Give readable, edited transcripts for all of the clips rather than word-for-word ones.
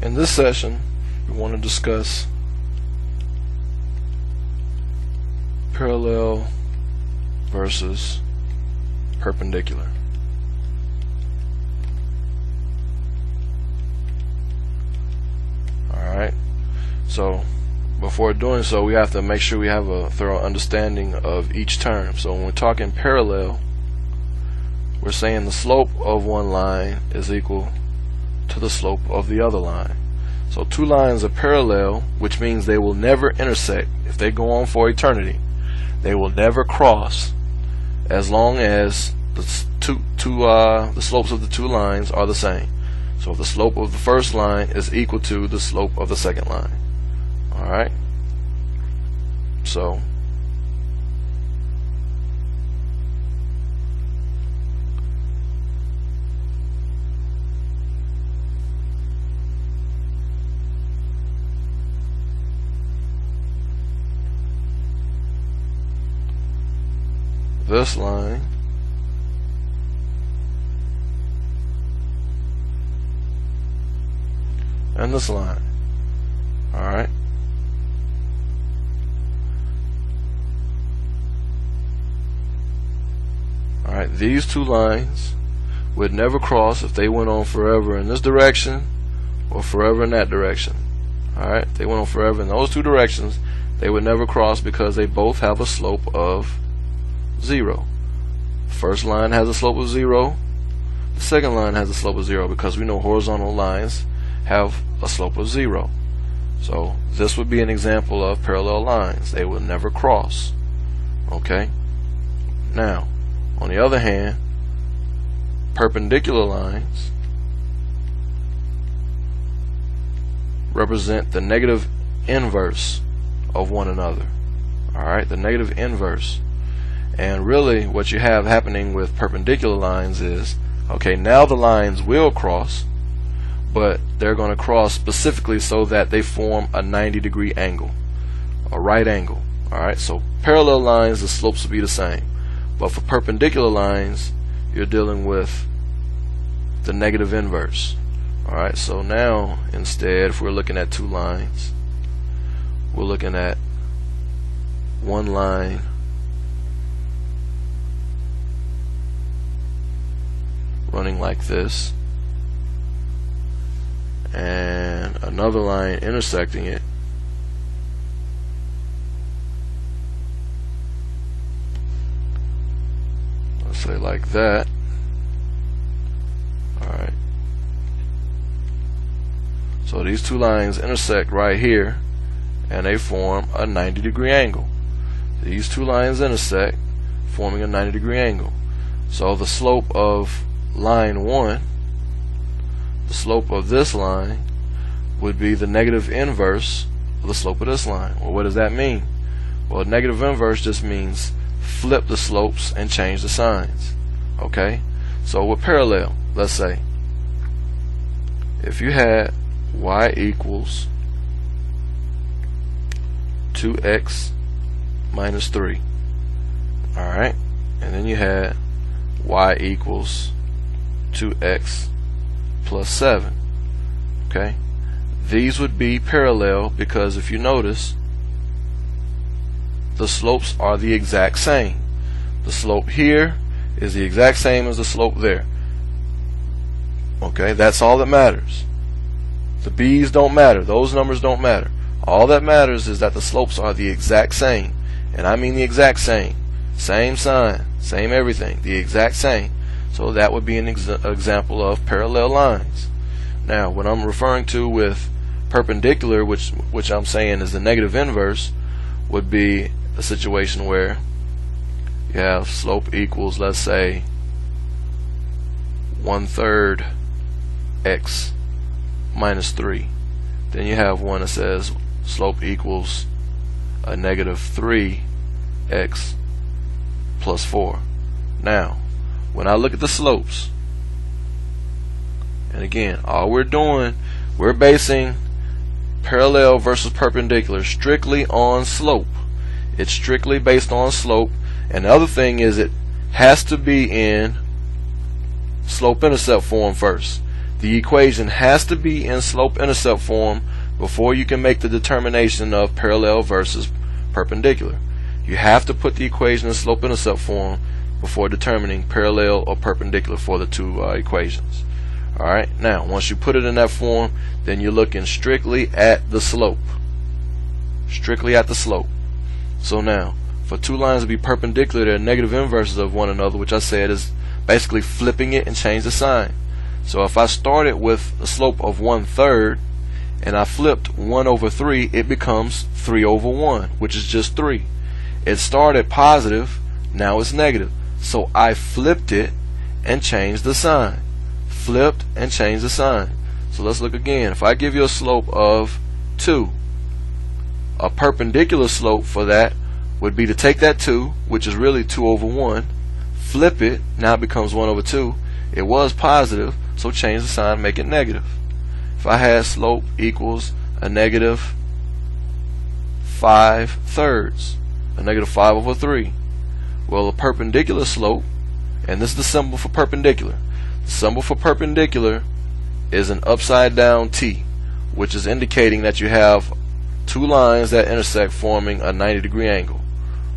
In this session, we want to discuss parallel versus perpendicular. Alright, so before doing so, we have to make sure we have a thorough understanding of each term. So when we're talking parallel, we're saying the slope of one line is equal to the slope of the other line. So two lines are parallel, which means they will never intersect. If they go on for eternity, they will never cross as long as the slopes of the two lines are the same. So the slope of the first line is equal to the slope of the second line. Alright, so this line and this line. Alright, these two lines would never cross if they went on forever in this direction or forever in that direction. Alright, if they went on forever in those two directions, they would never cross because they both have a slope of 0. The first line has a slope of 0. The second line has a slope of 0 because we know horizontal lines have a slope of 0. So this would be an example of parallel lines. They will never cross. Okay? Now, on the other hand, perpendicular lines represent the negative inverse of one another. Alright, the negative inverse. And really what you have happening with perpendicular lines is, okay, now the lines will cross, but they're going to cross specifically so that they form a 90-degree angle, a right angle. Alright, so parallel lines, the slopes will be the same. But for perpendicular lines, you're dealing with the negative inverse. Alright, so now instead, if we're looking at two lines, we're looking at one line running like this and another line intersecting it, let's say like that. Alright, so these two lines intersect right here and they form a 90-degree angle. These two lines intersect, forming a 90-degree angle. So the slope of line 1, the slope of this line, would be the negative inverse of the slope of this line. Well, what does that mean? Well, negative inverse just means flip the slopes and change the signs. Okay? So with parallel, let's say if you had y equals 2x minus 3, alright, and then you had y equals 2x plus 7. Okay, these would be parallel because if you notice, the slopes are the exact same. The slope here is the exact same as the slope there. Okay, that's all that matters. The b's don't matter, those numbers don't matter. All that matters is that the slopes are the exact same, and I mean the exact same. Same sign, same everything, the exact same. So that would be an example of parallel lines. Now, what I'm referring to with perpendicular, which I'm saying is the negative inverse, would be a situation where you have slope equals, let's say, 1/3 x minus 3. Then you have one that says slope equals a negative 3x plus 4. Now, when I look at the slopes, and again, all we're doing, we're basing parallel versus perpendicular strictly on slope. It's strictly based on slope, and the other thing is it has to be in slope-intercept form first. the equation has to be in slope-intercept form before you can make the determination of parallel versus perpendicular. You have to put the equation in slope-intercept form before determining parallel or perpendicular for the two equations. Alright, now once you put it in that form, then you're looking strictly at the slope. Strictly at the slope. So now, for two lines to be perpendicular, they're negative inverses of one another, which I said is basically flipping it and change the sign. So if I started with a slope of 1/3 and I flipped 1/3, it becomes 3/1, which is just 3. It started positive, now it's negative. So I flipped it and changed the sign. Flipped and changed the sign. So let's look again. If I give you a slope of 2, a perpendicular slope for that would be to take that 2, which is really 2/1, flip it, now it becomes 1/2. It was positive, so change the sign, make it negative. If I had slope equals a negative 5/3, a negative 5/3. Well, a perpendicular slope, and this is the symbol for perpendicular. The symbol for perpendicular is an upside down T, which is indicating that you have two lines that intersect forming a 90-degree angle.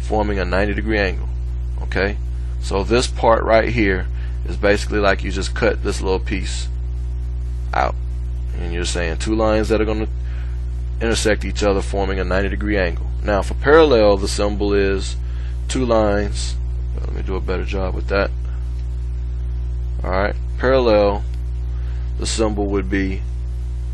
Forming a 90-degree angle. Okay? So this part right here is basically like you just cut this little piece out. And you're saying two lines that are going to intersect each other forming a 90-degree angle. Now for parallel, the symbol is two lines. Let me do a better job with that. Alright, parallel, the symbol would be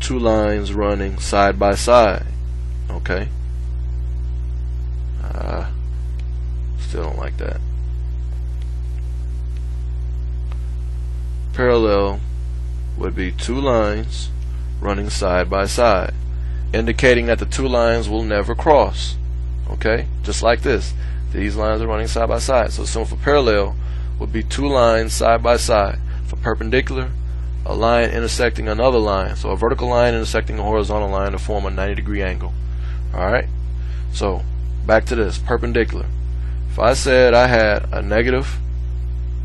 two lines running side by side. Okay? Still don't like that. Parallel would be two lines running side by side, indicating that the two lines will never cross. Okay? Just like this. These lines are running side by side. So the symbol for parallel would be two lines side by side. For perpendicular, a line intersecting another line. So a vertical line intersecting a horizontal line to form a 90-degree angle. Alright? So back to this. Perpendicular. If I said I had a negative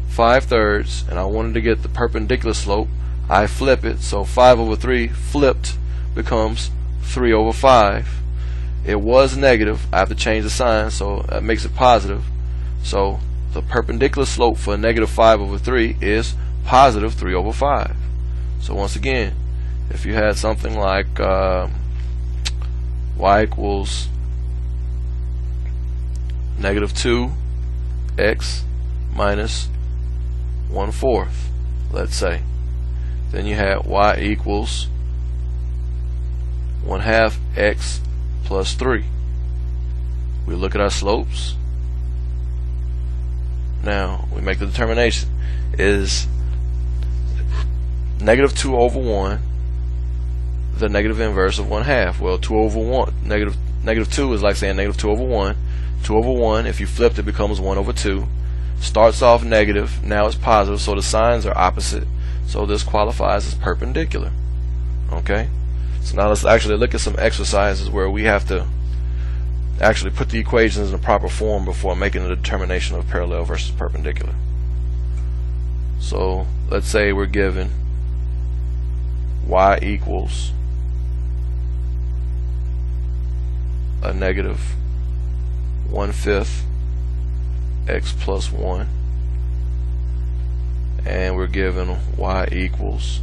5/3 and I wanted to get the perpendicular slope, I flip it. So 5/3 flipped becomes 3/5. It was negative. I have to change the sign, so that makes it positive. So the perpendicular slope for a negative 5/3 is positive 3/5. So once again, if you had something like y equals negative 2x minus 1/4, let's say, then you had y equals 1/2 x plus 3. We look at our slopes. Now we make the determination. Is negative 2/1 the negative inverse of 1/2? Well, 2/1, negative 2 is like saying negative 2/1. 2/1, if you flipped it, becomes 1/2. Starts off negative, now it's positive, so the signs are opposite. So this qualifies as perpendicular. Okay? So now let's actually look at some exercises where we have to actually put the equations in the proper form before making a determination of parallel versus perpendicular. So let's say we're given y equals a negative 1/5 x plus 1, and we're given y equals,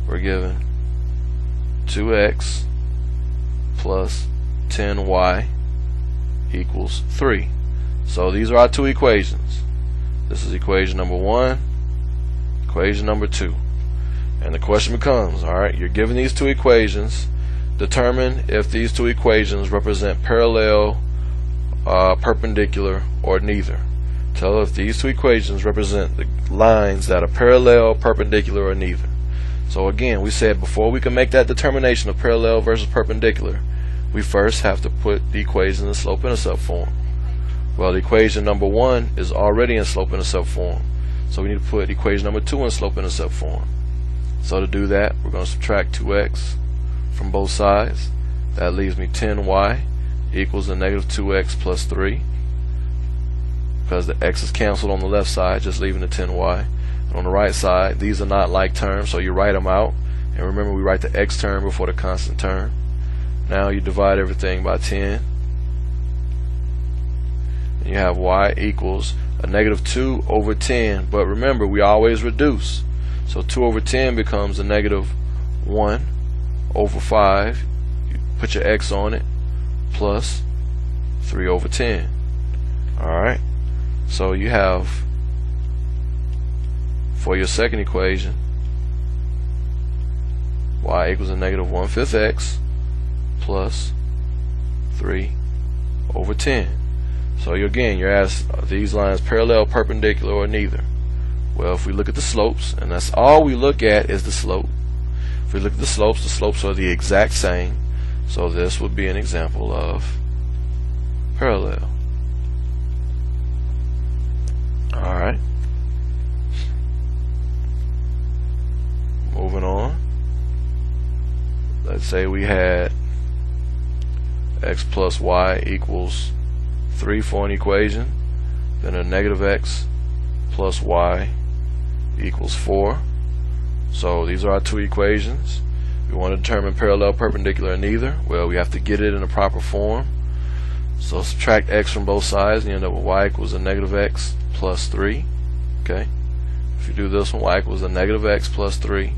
we're given 2x plus 10y equals 3. So these are our two equations. This is equation number 1, equation number 2. And the question becomes, alright, you're given these two equations, determine if these two equations represent parallel, perpendicular, or neither. Tell if these two equations represent the lines that are parallel, perpendicular, or neither. So again, we said before we can make that determination of parallel versus perpendicular, we first have to put the equation in slope-intercept form. Well, the equation number 1 is already in slope-intercept form, so we need to put equation number 2 in slope-intercept form. So to do that, we're going to subtract 2x from both sides. That leaves me 10y equals a negative 2x plus 3. because the x is canceled on the left side, just leaving the 10y. And on the right side, these are not like terms, so you write them out. And remember, we write the x term before the constant term. Now you divide everything by 10. And you have y equals a negative 2 over 10. But remember, we always reduce. So 2 over 10 becomes a negative 1 over 5. You put your x on it, plus 3 over 10. Alright, so you have, for your second equation, y equals a negative 1/5 x plus 3 over 10. So again, you're asked, are these lines parallel, perpendicular, or neither? Well, if we look at the slopes, and that's all we look at is the slope. If we look at the slopes are the exact same. So this would be an example of parallel. Alright. Moving on. Let's say we had x plus y equals 3 for an equation, then a negative x plus y equals 4. So these are our two equations. We want to determine parallel, perpendicular, and neither. Well, we have to get it in a proper form. So subtract x from both sides and you end up with y equals a negative x plus 3. Okay. If you do this one, y equals a negative x plus 3.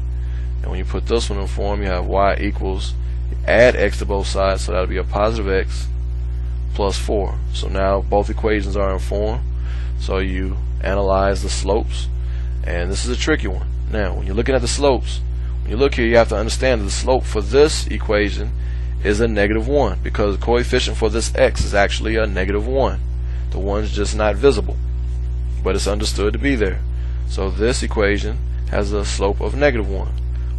And when you put this one in form, you have y equals, add x to both sides, so that'll be a positive x plus 4. So now both equations are in form. So you analyze the slopes, and this is a tricky one. Now, when you're looking at the slopes, when you look here, you have to understand that the slope for this equation is a negative 1, because the coefficient for this x is actually a negative 1. The 1's just not visible, but it's understood to be there. So this equation has a slope of negative 1.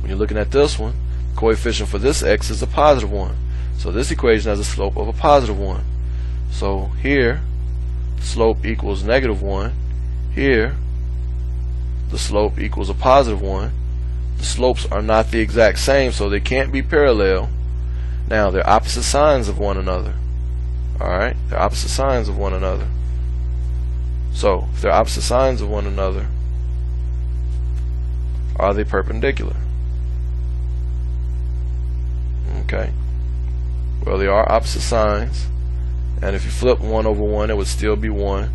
When you're looking at this one, the coefficient for this x is a positive 1. So this equation has a slope of a positive 1. So here, the slope equals negative 1. Here, the slope equals a positive 1. The slopes are not the exact same, so they can't be parallel. Now, they're opposite signs of one another. Alright? They're opposite signs of one another. So, if they're opposite signs of one another, are they perpendicular? Okay. Well, they are opposite signs. And if you flip 1 over 1, it would still be 1.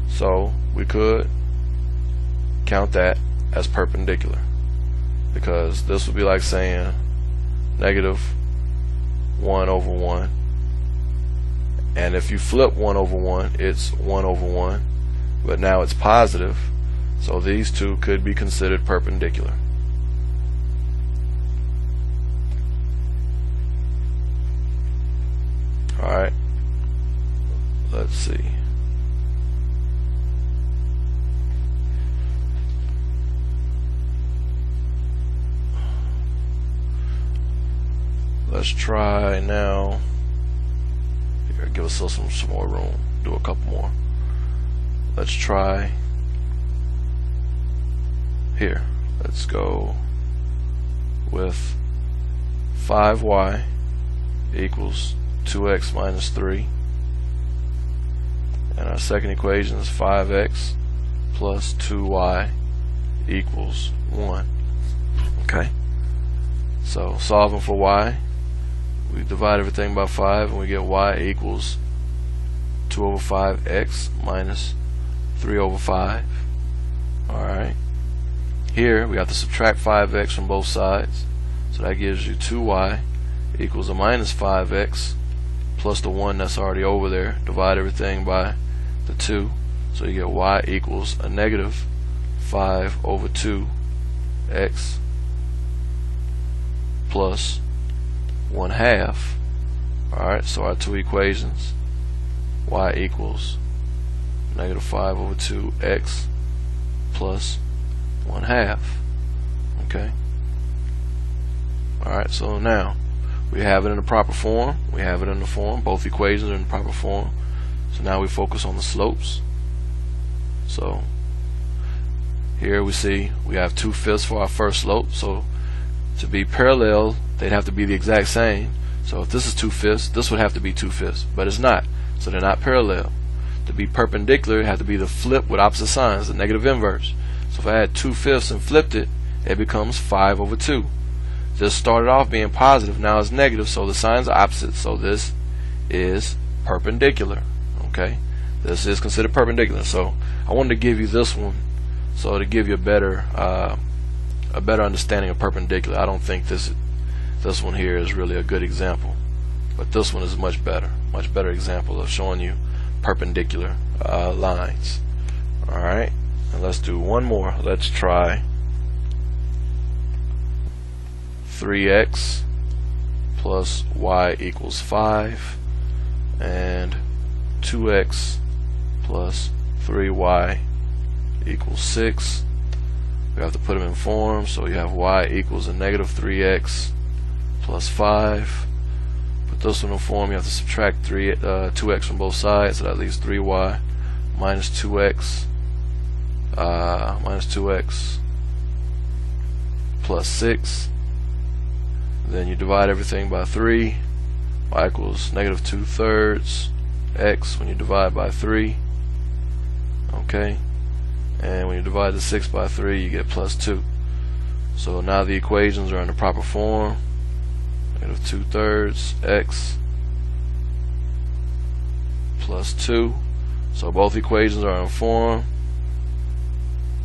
So, we could count that as perpendicular, because this would be like saying negative 1 over 1, and if you flip 1 over 1, it's 1 over 1, but now it's positive, so these two could be considered perpendicular. Alright, let's see. Let's try now. Here, give us some more room. Do a couple more. Let's try here. Let's go with 5y equals 2x minus 3. And our second equation is 5x plus 2y equals 1. Okay. So solving for y, we divide everything by 5 and we get y equals 2 over 5x minus 3 over 5. Alright. Here we have to subtract 5x from both sides. So that gives you 2y equals a minus 5x plus the 1 that's already over there. Divide everything by the 2. So you get y equals a negative 5 over 2x plus 1/2. Alright, so our two equations, y equals negative 5 over 2x plus 1/2. Okay. Alright, so now we have it in the proper form. We have it in the form. Both equations are in the proper form. So now we focus on the slopes. So here we see we have 2/5 for our first slope. So to be parallel, they'd have to be the exact same. So if this is 2/5, this would have to be 2/5, but it's not. So they're not parallel. to be perpendicular, it had to be the flip with opposite signs, the negative inverse. So if I had 2/5 and flipped it, it becomes 5/2. This started off being positive, now it's negative, so the signs are opposite, so this is perpendicular. Okay, this is considered perpendicular. So I wanted to give you this one so to give you a better understanding of perpendicular. I don't think this one here is really a good example, but this one is much better example of showing you perpendicular lines. Alright, and let's do one more. Let's try 3x plus y equals 5 and 2x plus 3y equals 6. We have to put them in form, so you have y equals a negative 3x plus 5. Put this one in form, you have to subtract 2x from both sides, so that leaves 3y minus 2x plus 6. Then you divide everything by 3. Y equals negative 2/3 x when you divide by 3. Okay, and when you divide the 6 by 3, you get plus 2. So now the equations are in the proper form. Negative 2/3 x plus 2. So both equations are in form.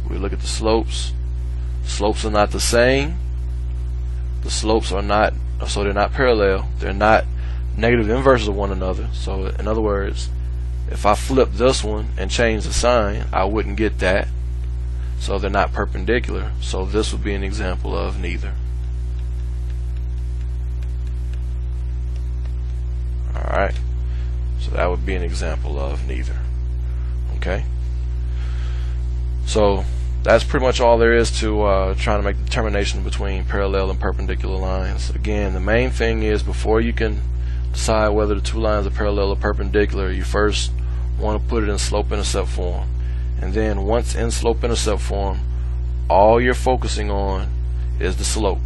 We look at the slopes. Slopes are not the same. The slopes are not, so they're not parallel. They're not negative inverses of one another. So in other words, if I flip this one and change the sign, I wouldn't get that. So they're not perpendicular. So this would be an example of neither. Alright, so that would be an example of neither. Okay, so that's pretty much all there is to trying to make the determination between parallel and perpendicular lines. Again, the main thing is, before you can decide whether the two lines are parallel or perpendicular, you first want to put it in slope-intercept form. And then once in slope-intercept form, all you're focusing on is the slope.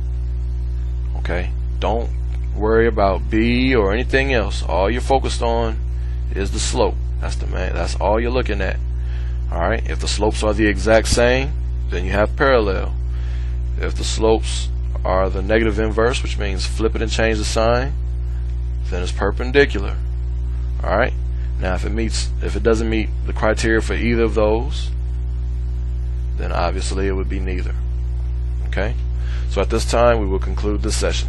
Okay, don't worry about B or anything else. All you're focused on is the slope. That's all you're looking at. Alright, if the slopes are the exact same, then you have parallel. If the slopes are the negative inverse, which means flip it and change the sign, then it's perpendicular. Alright, now if it doesn't meet the criteria for either of those, then obviously it would be neither. Okay, so at this time we will conclude this session.